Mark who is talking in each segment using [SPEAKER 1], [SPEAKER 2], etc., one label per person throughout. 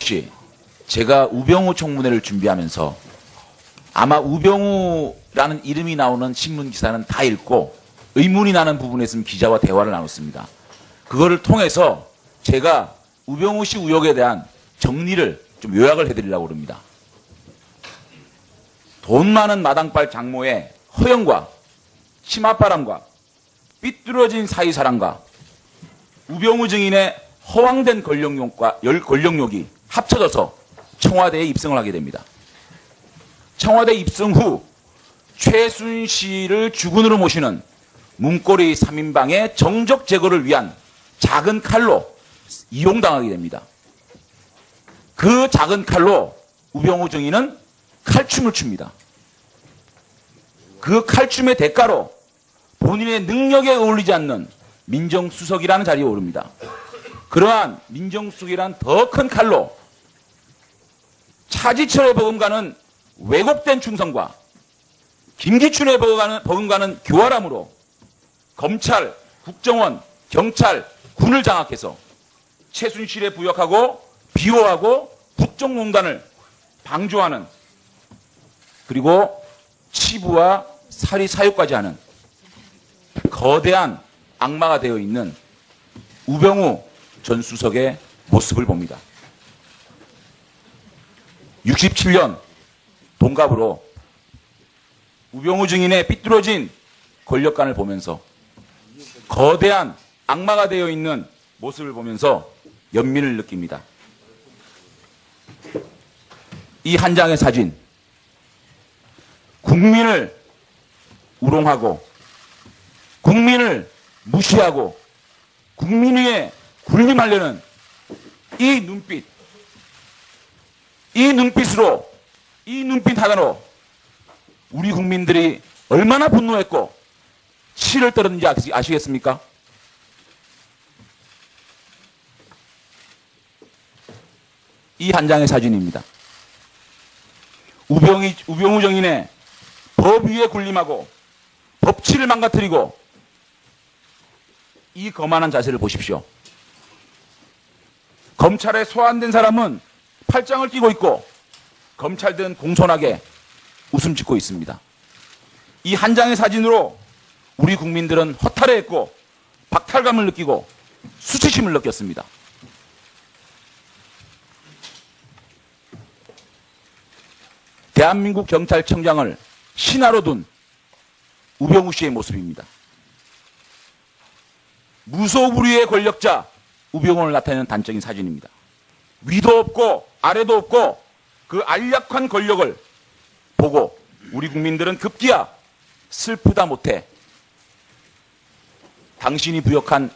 [SPEAKER 1] 씨, 제가 우병우 청문회를 준비하면서 아마 우병우라는 이름이 나오는 신문 기사는 다 읽고 의문이 나는 부분에 있으면 기자와 대화를 나눴습니다. 그거를 통해서 제가 우병우 씨 의혹에 대한 정리를 좀 요약을 해드리려고 합니다. 돈 많은 마당발 장모의 허영과 치맛바람과 삐뚤어진 사이사랑과 우병우 증인의 허황된 권력욕이 합쳐져서 청와대에 입성을 하게 됩니다. 청와대 입성 후 최순실을 주군으로 모시는 문고리 3인방의 정적 제거를 위한 작은 칼로 이용당하게 됩니다. 그 작은 칼로 우병우 증인은 칼춤을 춥니다. 그 칼춤의 대가로 본인의 능력에 어울리지 않는 민정수석이라는 자리에 오릅니다. 그러한 민정수석이란 더 큰 칼로 차지철의 버금가는 왜곡된 충성과 김기춘의 버금가는 교활함으로 검찰, 국정원, 경찰, 군을 장악해서 최순실에 부역하고 비호하고 국정농단을 방조하는, 그리고 치부와 살이 사유까지 하는 거대한 악마가 되어 있는 우병우 전 수석의 모습을 봅니다. 67년 동갑으로 우병우 증인의 삐뚤어진 권력관을 보면서 거대한 악마가 되어 있는 모습을 보면서 연민을 느낍니다. 이 한 장의 사진, 국민을 우롱하고 국민을 무시하고 국민 위에 군림하려는 이 눈빛으로, 이 눈빛 하나로 우리 국민들이 얼마나 분노했고 치를 떨었는지 아시겠습니까? 이 한 장의 사진입니다. 우병우 정인의 법 위에 군림하고 법치를 망가뜨리고 이 거만한 자세를 보십시오. 검찰에 소환된 사람은 팔짱을 끼고 있고 검찰들은 공손하게 웃음 짓고 있습니다. 이 한 장의 사진으로 우리 국민들은 허탈해했고 박탈감을 느끼고 수치심을 느꼈습니다. 대한민국 경찰청장을 신하로 둔 우병우 씨의 모습입니다. 무소불위의 권력자 우병우를 나타내는 단적인 사진입니다. 위도 없고 아래도 없고 그 안락한 권력을 보고 우리 국민들은 급기야 슬프다 못해 당신이 부역한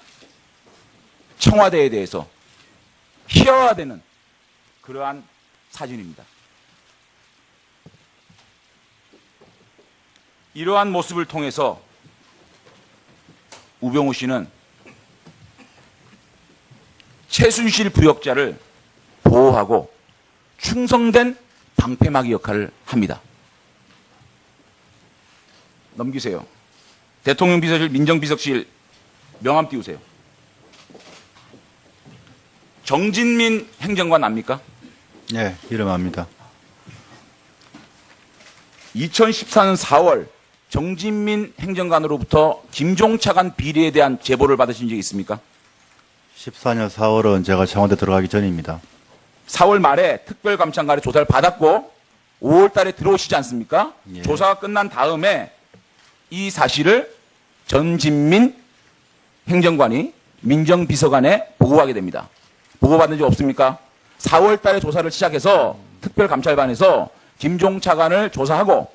[SPEAKER 1] 청와대에 대해서 희화화되는 그러한 사진입니다. 이러한 모습을 통해서 우병우 씨는 최순실 부역자를 보호하고 충성된 방패막이 역할을 합니다. 넘기세요. 대통령 비서실, 민정비서실 명함 띄우세요. 정진민 행정관 압니까?
[SPEAKER 2] 네, 이름 압니다.
[SPEAKER 1] 2014년 4월 정진민 행정관으로부터 김종차관 비리에 대한 제보를 받으신 적이 있습니까?
[SPEAKER 2] 14년 4월은 제가 청와대 들어가기 전입니다.
[SPEAKER 1] 4월 말에 특별감찰관의 조사를 받았고 5월 달에 들어오시지 않습니까?
[SPEAKER 2] 예.
[SPEAKER 1] 조사가 끝난 다음에 이 사실을 전진민 행정관이 민정비서관에 보고하게 됩니다. 보고받은 적 없습니까? 4월 달에 조사를 시작해서 특별감찰반에서 김종차관을 조사하고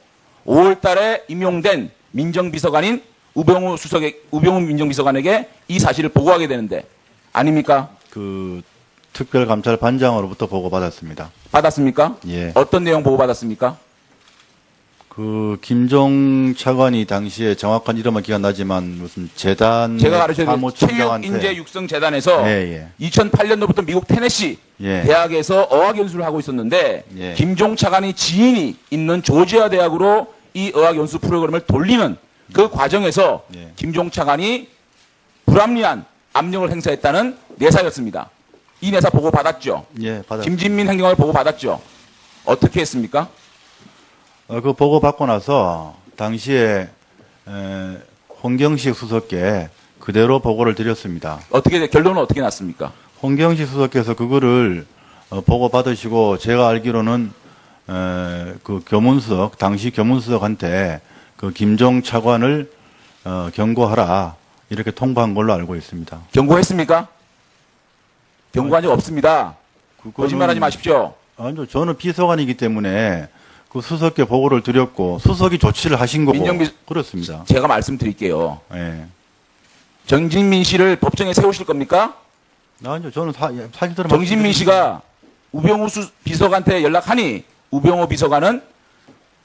[SPEAKER 1] 5월 달에 임용된 민정비서관인 우병우 민정비서관에게 이 사실을 보고하게 되는데 아닙니까?
[SPEAKER 2] 그 특별감찰반장으로부터 보고받았습니다.
[SPEAKER 1] 받았습니까?
[SPEAKER 2] 예.
[SPEAKER 1] 어떤 내용 보고받았습니까?
[SPEAKER 2] 그 김종 차관이 당시에 정확한 이름은 기억 나지만 무슨 재단
[SPEAKER 1] 제가 가르쳐드린
[SPEAKER 2] 사무총장한테
[SPEAKER 1] 체육인재육성재단에서
[SPEAKER 2] 예, 예.
[SPEAKER 1] 2008년도부터 미국 테네시
[SPEAKER 2] 예.
[SPEAKER 1] 대학에서 어학연수를 하고 있었는데
[SPEAKER 2] 예.
[SPEAKER 1] 김종 차관이 지인이 있는 조지아 대학으로 이 어학연수 프로그램을 돌리는 그 과정에서
[SPEAKER 2] 예.
[SPEAKER 1] 김종 차관이 불합리한 압력을 행사했다는 내사였습니다. 이 내사 보고 받았죠.
[SPEAKER 2] 예, 받았습니다.
[SPEAKER 1] 김진민 행정관을 보고 받았죠. 어떻게 했습니까?
[SPEAKER 2] 그 보고 받고 나서 당시에 홍경식 수석께 그대로 보고를 드렸습니다.
[SPEAKER 1] 결론은 어떻게 났습니까?
[SPEAKER 2] 홍경식 수석께서 그거를 보고 받으시고 제가 알기로는 그 교문수석 당시 교문수석한테 그 김종 차관을 경고하라 이렇게 통보한 걸로 알고 있습니다.
[SPEAKER 1] 경고했습니까? 경고한 적 없습니다. 거짓말하지 마십시오.
[SPEAKER 2] 아니요, 저는 비서관이기 때문에 그 수석께 보고를 드렸고 수석이 조치를 하신 거고 그렇습니다.
[SPEAKER 1] 제가 말씀드릴게요.
[SPEAKER 2] 예.
[SPEAKER 1] 정진민 씨를 법정에 세우실 겁니까?
[SPEAKER 2] 아니요, 저는 사실대로
[SPEAKER 1] 정진민 씨가 우병우 비서관한테 연락하니 우병우 비서관은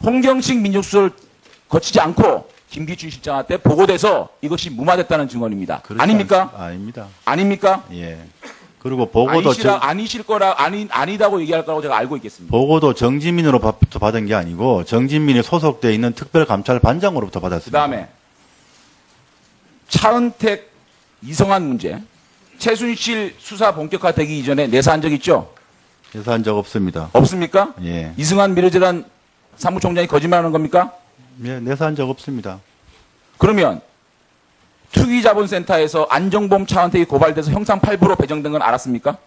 [SPEAKER 1] 홍경식 민정수석을 거치지 않고 김기춘 실장한테 보고돼서 이것이 무마됐다는 증언입니다. 아닙니까?
[SPEAKER 2] 아닙니다.
[SPEAKER 1] 아닙니까?
[SPEAKER 2] 예. 그리고 보고도
[SPEAKER 1] 아니실 거라 아니다고 얘기할 거라고 제가 알고 있겠습니다.
[SPEAKER 2] 보고도 정진민으로부터 받은 게 아니고 정진민이 소속돼 있는 특별감찰반장으로부터 받았습니다.
[SPEAKER 1] 그다음에 차은택 이성한 문제, 최순실 수사 본격화되기 이전에 내사한 적 있죠?
[SPEAKER 2] 내사한 적 없습니다.
[SPEAKER 1] 없습니까?
[SPEAKER 2] 예.
[SPEAKER 1] 이승환 미래재단 사무총장이 거짓말하는 겁니까?
[SPEAKER 2] 예, 내사한 적 없습니다.
[SPEAKER 1] 그러면 투기자본센터에서 안정범 차은택이 고발돼서 형사 8부로 배정된 건 알았습니까?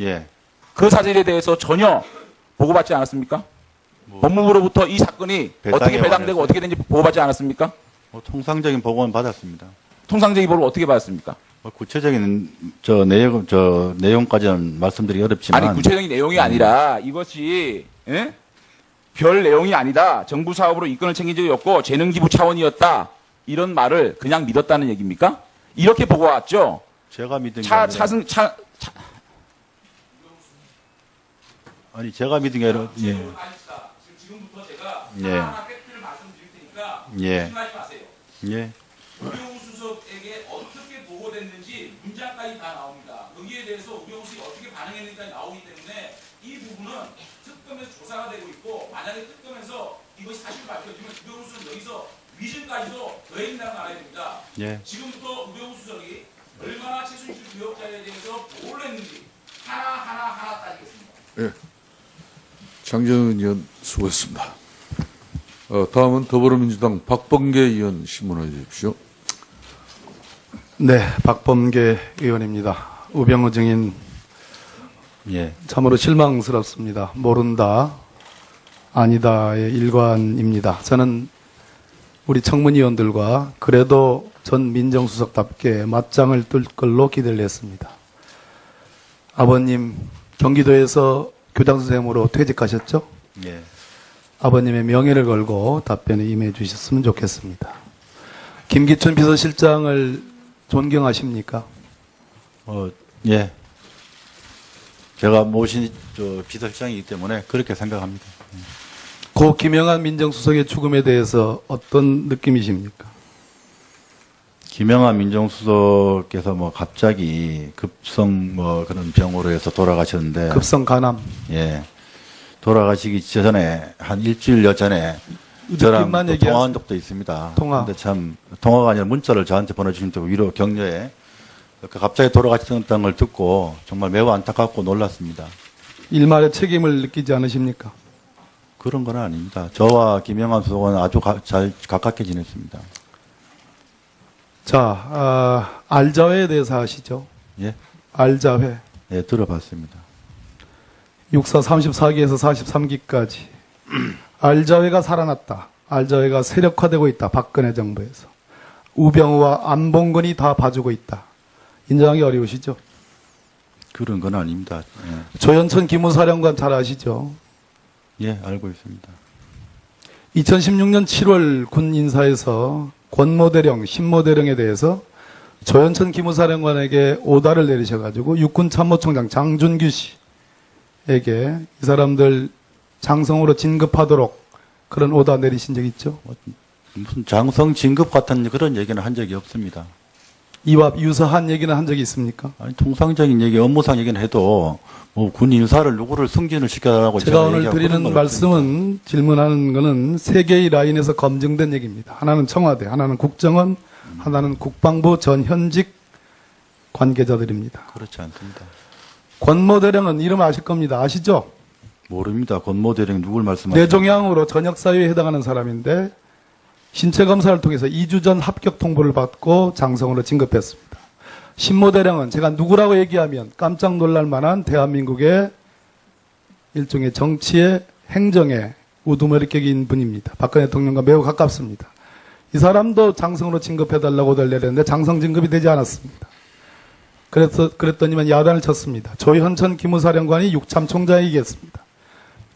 [SPEAKER 2] 예.
[SPEAKER 1] 그 사실에 대해서 전혀 보고받지 않았습니까? 법무부로부터 이 사건이 어떻게 배당되고 어떻게 된지 보고받지 않았습니까?
[SPEAKER 2] 통상적인 보고는 받았습니다.
[SPEAKER 1] 통상적인 보고를 어떻게 받았습니까?
[SPEAKER 2] 구체적인 내용까지는 말씀드리기 어렵지만
[SPEAKER 1] 아니 구체적인 내용이 아니라 이것이 별 내용이 아니다. 정부 사업으로 이권을 챙긴 적이 없고 재능 기부 차원이었다. 이런 말을 그냥 믿었다는 얘기입니까? 이렇게 보고 왔죠.
[SPEAKER 2] 제가 믿은 게 아니라 아니 제가 믿은 게 아니라
[SPEAKER 1] 지금부터 제가
[SPEAKER 2] 예.
[SPEAKER 1] 하나하나 팩트를 말씀드릴 테니까
[SPEAKER 2] 예.
[SPEAKER 1] 조심하지 마세요.
[SPEAKER 2] 예.
[SPEAKER 1] 우병우 수석에게 어떻게 보고됐는지 문장까지 다 나옵니다. 여기에 대해서 우병우 수석이 어떻게 반응했는지까지 나오기 때문에 이 부분은 특검에서 조사가 되고 있고 만약에 특검에서 이것이 사실 밝혀지면 우병우 수석 여기서 위증까지도 더해진다는 걸 알아야 됩니다.
[SPEAKER 2] 예.
[SPEAKER 1] 지금부터 우병우 수석이 얼마나 최순실 구역자에 대해서 보고를 했는지 하나 따지겠습니다.
[SPEAKER 3] 예. 장재훈 의원 수고했습니다. 다음은 더불어민주당 박범계 의원 신문해 주십시오.
[SPEAKER 4] 네, 박범계 의원입니다. 우병우 증인
[SPEAKER 2] 예.
[SPEAKER 4] 참으로 실망스럽습니다. 모른다, 아니다의 일관입니다. 저는 우리 청문위원들과 그래도 전 민정수석답게 맞짱을 뜰 걸로 기대를 했습니다. 아버님 경기도에서 교장선생님으로 퇴직하셨죠?
[SPEAKER 2] 예.
[SPEAKER 4] 아버님의 명예를 걸고 답변에 임해 주셨으면 좋겠습니다. 김기춘 비서실장을 존경하십니까?
[SPEAKER 2] 예. 제가 모신 비서실장이기 때문에 그렇게 생각합니다.
[SPEAKER 4] 고 김영한 민정수석의 죽음에 대해서 어떤 느낌이십니까?
[SPEAKER 2] 김영하 민정수석께서 갑자기 급성 그런 병으로 해서 돌아가셨는데
[SPEAKER 4] 급성 간암.
[SPEAKER 2] 예. 돌아가시기 전에 한 일주일여 전에 저랑 또 통화한 적도 있습니다.
[SPEAKER 4] 통화.
[SPEAKER 2] 근데 참 통화가 아니라 문자를 저한테 보내주신다고 위로 격려에 갑자기 돌아가셨다는 걸 듣고 정말 매우 안타깝고 놀랐습니다.
[SPEAKER 4] 일말의 책임을 느끼지 않으십니까?
[SPEAKER 2] 그런 건 아닙니다. 저와 김영하 수석은 아주 잘 가깝게 지냈습니다.
[SPEAKER 4] 자, 알자회에 대해서 아시죠?
[SPEAKER 2] 예.
[SPEAKER 4] 알자회.
[SPEAKER 2] 예, 들어봤습니다.
[SPEAKER 4] 육사 34기에서 43기까지 알자회가 살아났다. 알자회가 세력화되고 있다. 박근혜 정부에서. 우병우와 안봉근이 다 봐주고 있다. 인정하기 어려우시죠?
[SPEAKER 2] 그런 건 아닙니다. 예.
[SPEAKER 4] 조현천 기무사령관 잘 아시죠?
[SPEAKER 2] 예, 알고 있습니다.
[SPEAKER 4] 2016년 7월 군 인사에서 권모대령, 신모대령에 대해서 조현천 기무사령관에게 오다를 내리셔가지고 육군 참모총장 장준규 씨에게 이 사람들 장성으로 진급하도록 그런 오다 내리신 적 있죠?
[SPEAKER 2] 무슨 장성 진급 같은 그런 얘기는 한 적이 없습니다.
[SPEAKER 4] 이와 유사한 얘기는 한 적이 있습니까?
[SPEAKER 2] 아니, 통상적인 얘기, 업무상 얘기는 해도 군 인사를 누구를 승진을 시켜달라고
[SPEAKER 4] 제가 오늘 드리는 말씀은 질문하는 거는 세 개의 라인에서 검증된 얘기입니다. 하나는 청와대, 하나는 국정원, 하나는 국방부 전 현직 관계자들입니다.
[SPEAKER 2] 그렇지 않습니다.
[SPEAKER 4] 권모 대령은 이름 아실 겁니다. 아시죠?
[SPEAKER 2] 모릅니다. 권모 대령 누굴 말씀하시는
[SPEAKER 4] 뇌종양으로 전역사유에 해당하는 사람인데 신체 검사를 통해서 2주 전 합격 통보를 받고 장성으로 진급했습니다. 신모 대령은 제가 누구라고 얘기하면 깜짝 놀랄 만한 대한민국의 일종의 정치의 행정의 우두머리격인 분입니다. 박근혜 대통령과 매우 가깝습니다. 이 사람도 장성으로 진급해달라고 달려냈는데 장성 진급이 되지 않았습니다. 그랬더니만 야단을 쳤습니다. 조현천 기무사령관이 육참총장이 얘기했습니다.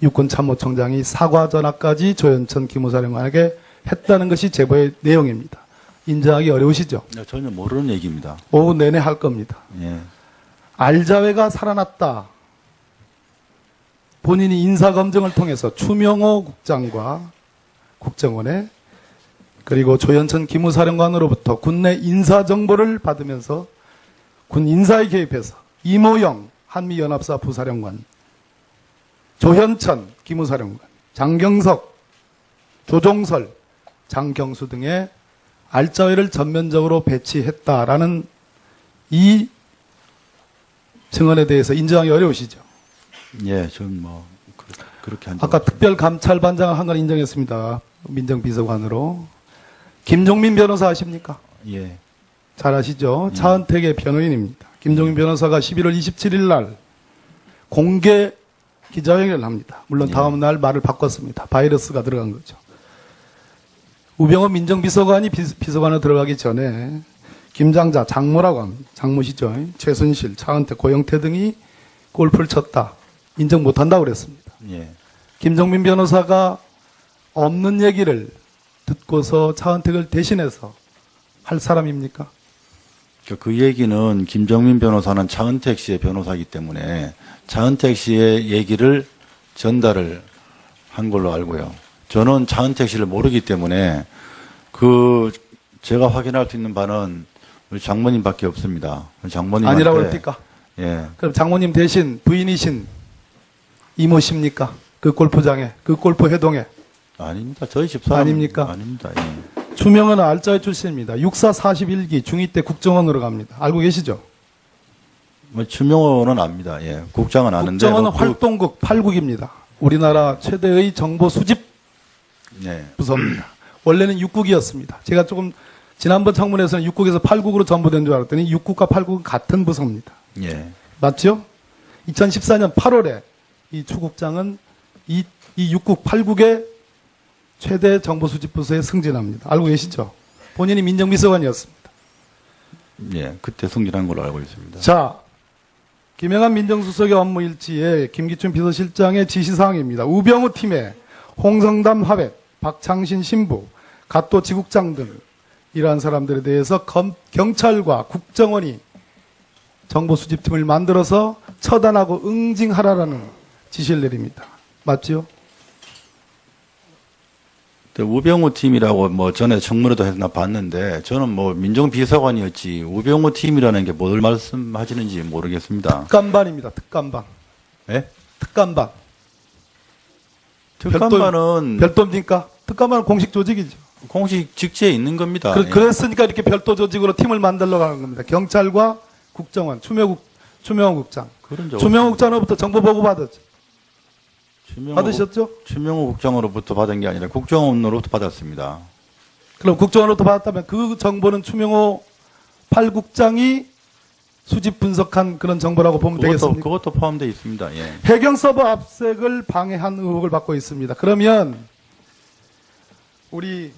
[SPEAKER 4] 육군참모총장이 사과 전화까지 조현천 기무사령관에게 했다는 것이 제보의 내용입니다. 인정하기 어려우시죠?
[SPEAKER 2] 전혀 모르는 얘기입니다.
[SPEAKER 4] 오후 내내 할 겁니다.
[SPEAKER 2] 예.
[SPEAKER 4] 알자회가 살아났다. 본인이 인사검증을 통해서 추명호 국장과 국정원에 그리고 조현천 기무사령관으로부터 군내 인사정보를 받으면서 군 인사에 개입해서 이모영 한미연합사 부사령관, 조현천 기무사령관, 장경석, 조종설, 장경수 등의 알자회를 전면적으로 배치했다라는 이 증언에 대해서 인정하기 어려우시죠?
[SPEAKER 2] 예, 저는 뭐 그렇게 한 적
[SPEAKER 4] 아까 특별감찰반장을 한 건 인정했습니다. 민정비서관으로. 김종민 변호사 아십니까?
[SPEAKER 2] 예.
[SPEAKER 4] 잘 아시죠? 차은택의 변호인입니다. 김종민 변호사가 11월 27일 날 공개 기자회견을 합니다. 물론 다음 날 말을 바꿨습니다. 바이러스가 들어간 거죠. 우병우 민정비서관이 비서관으로 들어가기 전에 김장자, 장모라고 합니다. 장모시죠. 최순실, 차은택, 고영태 등이 골프를 쳤다. 인정 못한다고 그랬습니다.
[SPEAKER 2] 예.
[SPEAKER 4] 김종민 변호사가 없는 얘기를 듣고서 차은택을 대신해서 할 사람입니까?
[SPEAKER 2] 그 얘기는 김정민 변호사는 차은택 씨의 변호사이기 때문에 차은택 씨의 얘기를 전달을 한 걸로 알고요. 저는 차은택 씨를 모르기 때문에 제가 확인할 수 있는 바는 우리 장모님밖에 없습니다. 장모님한테
[SPEAKER 4] 아니라고 그럽니까?
[SPEAKER 2] 예.
[SPEAKER 4] 그럼 장모님 대신 부인이신 이모십니까? 그 골프장에, 그 골프 회동에.
[SPEAKER 2] 아닙니다. 저희 집사람
[SPEAKER 4] 아닙니까?
[SPEAKER 2] 아닙니다. 예.
[SPEAKER 4] 추명은 알자회 출신입니다. 육사 41기 중2 때 국정원으로 갑니다. 알고 계시죠?
[SPEAKER 2] 뭐 추명호는 압니다. 예. 국장은 아는데
[SPEAKER 4] 국정원은 활동국 8국입니다. 우리나라 최대의 정보 수집
[SPEAKER 2] 예.
[SPEAKER 4] 부서입니다. 원래는 6국이었습니다. 제가 조금 지난번 청문회에서는 6국에서 8국으로 전부된 줄 알았더니 6국과 8국은 같은 부서입니다.
[SPEAKER 2] 예.
[SPEAKER 4] 맞죠? 2014년 8월에 이 추국장은 이 6국 8국의 최대 정보 수집 부서에 승진합니다. 알고 계시죠? 본인이 민정비서관이었습니다.
[SPEAKER 2] 예. 그때 승진한 걸로 알고 있습니다.
[SPEAKER 4] 자, 김영한 민정수석의 업무 일지에 김기춘 비서실장의 지시사항입니다. 우병우 팀에 홍성담 화백, 박창신 신부, 갓도 지국장 등 이러한 사람들에 대해서 경찰과 국정원이 정보 수집팀을 만들어서 처단하고 응징하라라는 지시를 내립니다. 맞죠?
[SPEAKER 2] 우병우 팀이라고 뭐 전에 청문회도 해서 나 봤는데 저는 뭐 민정비서관이었지 우병우 팀이라는 게 뭘 말씀하시는지 모르겠습니다.
[SPEAKER 4] 특감반입니다. 특감반.
[SPEAKER 2] 예?
[SPEAKER 4] 특감반.
[SPEAKER 2] 특감반은
[SPEAKER 4] 별도입니까? 특감반은 공식 조직이죠.
[SPEAKER 2] 공식 직제에 있는 겁니다. 예.
[SPEAKER 4] 그랬으니까 이렇게 별도 조직으로 팀을 만들러 가는 겁니다. 경찰과 국정원, 추명호 국장.
[SPEAKER 2] 그런 적
[SPEAKER 4] 추명호 국장으로부터 정보 보고 받았죠. 받으셨죠?
[SPEAKER 2] 추명호 국장으로부터 받은 게 아니라 국정원으로부터 받았습니다.
[SPEAKER 4] 그럼 국정원으로부터 받았다면 그 정보는 추명호 8국장이 수집 분석한 그런 정보라고 보면 되겠습니까?
[SPEAKER 2] 그것도 포함되어 있습니다. 예.
[SPEAKER 4] 해경 서버 압색을 방해한 의혹을 받고 있습니다. 그러면 우리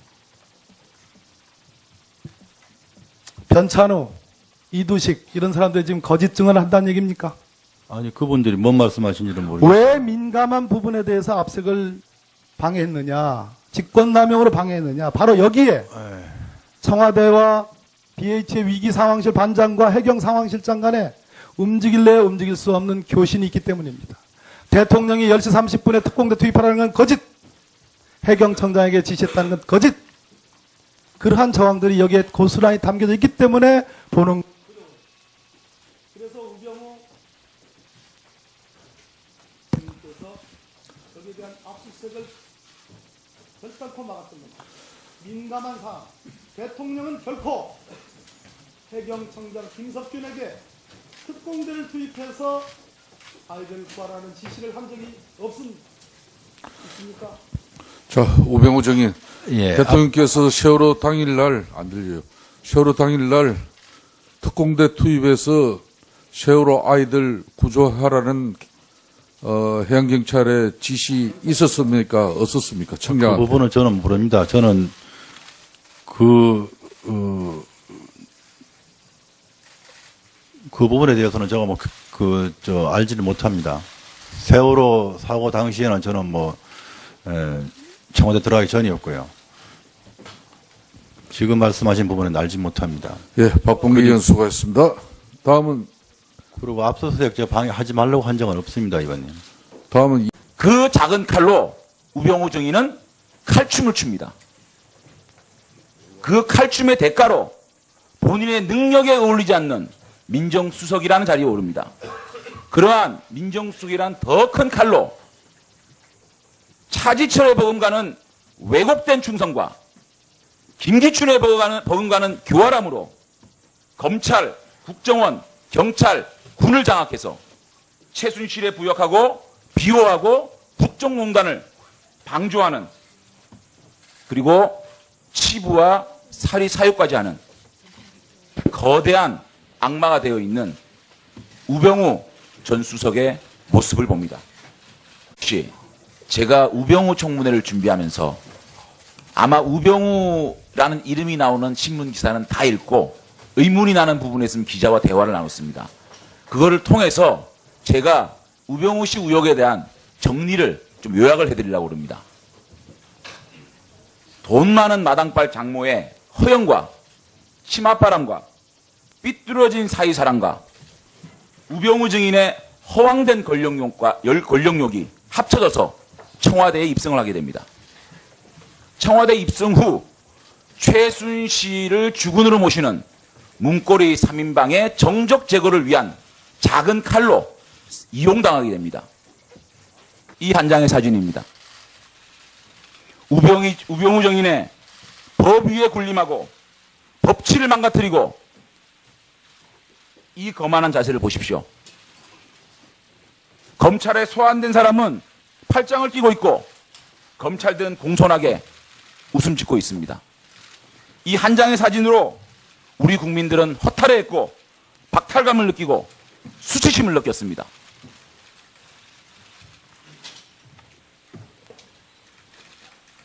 [SPEAKER 4] 변찬우, 이두식 이런 사람들이 지금 거짓 증언을 한다는 얘기입니까?
[SPEAKER 2] 아니 그분들이 뭔 말씀하신지는 모르겠어요.
[SPEAKER 4] 왜 민감한 부분에 대해서 압색을 방해했느냐, 직권남용으로 방해했느냐, 바로 여기에 청와대와 BH의 위기상황실 반장과 해경상황실장 간에 움직일래야 움직일 수 없는 교신이 있기 때문입니다. 대통령이 10시 30분에 특공대 투입하라는 건 거짓, 해경청장에게 지시했다는 건 거짓, 그러한 정황들이 여기에 고스란히 담겨져 있기 때문에 보는. 그래서 우병우 님께서 여기에 대한 압수수색을 결단코 막았던 겁니다. 민감한 사항, 대통령은 결코 해경청장 김석균에게 특공대를 투입해서 아이들 구하라는 지시를 한 적이 있습니까?
[SPEAKER 3] 자, 우병우 정인.
[SPEAKER 2] 예.
[SPEAKER 3] 대통령께서 세월호 당일날, 안 들려요. 세월호 당일날 특공대 투입해서 세월호 아이들 구조하라는 해양경찰의 지시 있었습니까? 없었습니까?
[SPEAKER 2] 그
[SPEAKER 3] 청장한테.
[SPEAKER 2] 부분은 저는 모릅니다. 저는 그 부분에 대해서는 제가 알지를 못합니다. 세월호 사고 당시에는 저는 청와대 들어가기 전이었고요. 지금 말씀하신 부분은 알지 못합니다.
[SPEAKER 3] 예, 박봉계 의원 수고했습니다. 다음은
[SPEAKER 2] 그리고 압수수색 제가 방해하지 말라고 한 적은 없습니다, 의원님.
[SPEAKER 1] 그 작은 칼로 우병우 정의는 칼춤을 춥니다. 그 칼춤의 대가로 본인의 능력에 어울리지 않는 민정수석이라는 자리에 오릅니다. 그러한 민정수석이란 더 큰 칼로 차지철에 버금가는 왜곡된 충성과 김기춘에 버금가는 교활함으로 검찰, 국정원, 경찰, 군을 장악해서 최순실에 부역하고 비호하고 국정농단을 방조하는, 그리고 치부와 살이 사유까지 하는 거대한 악마가 되어 있는 우병우 전 수석의 모습을 봅니다. 혹시 제가 우병우 청문회를 준비하면서 아마 우병우라는 이름이 나오는 신문 기사는 다 읽고 의문이 나는 부분에 있으면 기자와 대화를 나눴습니다. 그거를 통해서 제가 우병우 씨 의혹에 대한 정리를 좀 요약을 해드리려고 합니다. 돈 많은 마당발 장모의 허영과 치맛바람과 삐뚤어진 사이사랑과 우병우 증인의 허황된 권력욕이 합쳐져서 청와대에 입성을 하게 됩니다. 청와대 입성 후 최순실을 주군으로 모시는 문고리 3인방의 정적 제거를 위한 작은 칼로 이용당하게 됩니다. 이 한 장의 사진입니다. 우병우 정인의 법 위에 군림하고 법치를 망가뜨리고 이 거만한 자세를 보십시오. 검찰에 소환된 사람은 팔짱을 끼고 있고 검찰들은 공손하게 웃음 짓고 있습니다. 이 한 장의 사진으로 우리 국민들은 허탈해했고 박탈감을 느끼고 수치심을 느꼈습니다.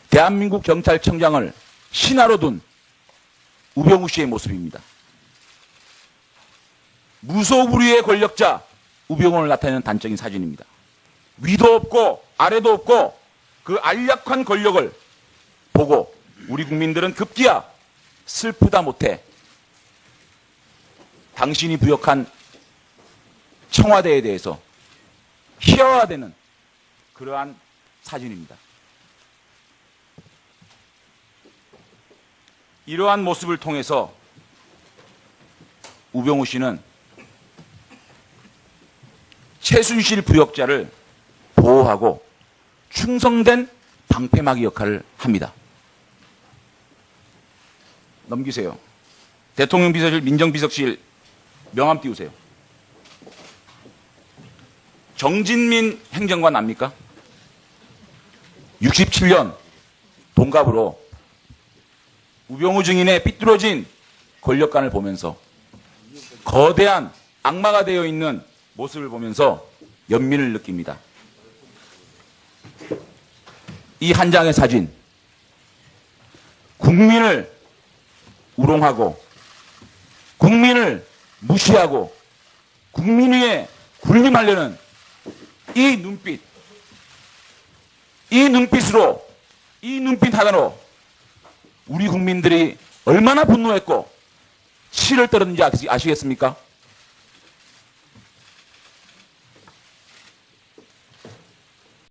[SPEAKER 1] 대한민국 경찰청장을 신하로 둔 우병우 씨의 모습입니다. 무소불위의 권력자 우병우를 나타내는 단적인 사진입니다. 위도 없고 아래도 없고 그 안락한 권력을 보고 우리 국민들은 급기야 슬프다 못해 당신이 부역한 청와대에 대해서 희화화되는 그러한 사진입니다. 이러한 모습을 통해서 우병우 씨는 최순실 부역자를 보호하고 충성된 방패막이 역할을 합니다. 넘기세요. 대통령 비서실, 민정비서실 명함 띄우세요. 정진민 행정관 압니까? 67년 동갑으로 우병우 증인의 삐뚤어진 권력관을 보면서 거대한 악마가 되어 있는 모습을 보면서 연민을 느낍니다. 이 한 장의 사진, 국민을 우롱하고 국민을 무시하고 국민 위에 군림하려는 이 눈빛으로, 이 눈빛 하나로 우리 국민들이 얼마나 분노했고 치를 떨었는지 아시겠습니까?